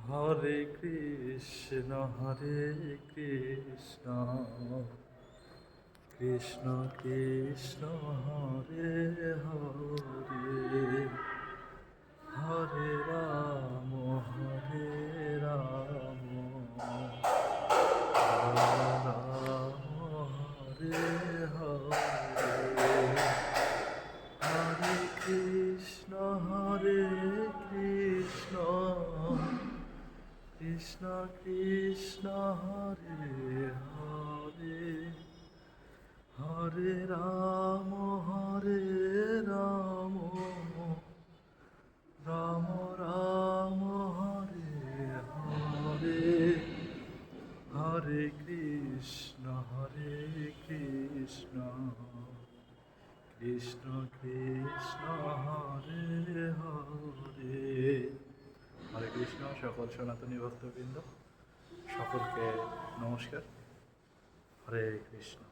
হরে কৃষ্ণ কৃষ্ণ কৃষ্ণ কৃষ্ণ হরে হরে হরে রাম রাম হরে হরে হরে কৃষ্ণ কৃষ্ণ কৃষ্ণ কৃষ্ণ হরে হরে হরে রাম রাম রাম রাম হরে হরে হরে কৃষ্ণ কৃষ্ণ কৃষ্ণ কৃষ্ণ হরে হরে। হরে কৃষ্ণ। সকল সনাতনী ভক্তবৃন্দ সকলকে নমস্কার। হরে কৃষ্ণ।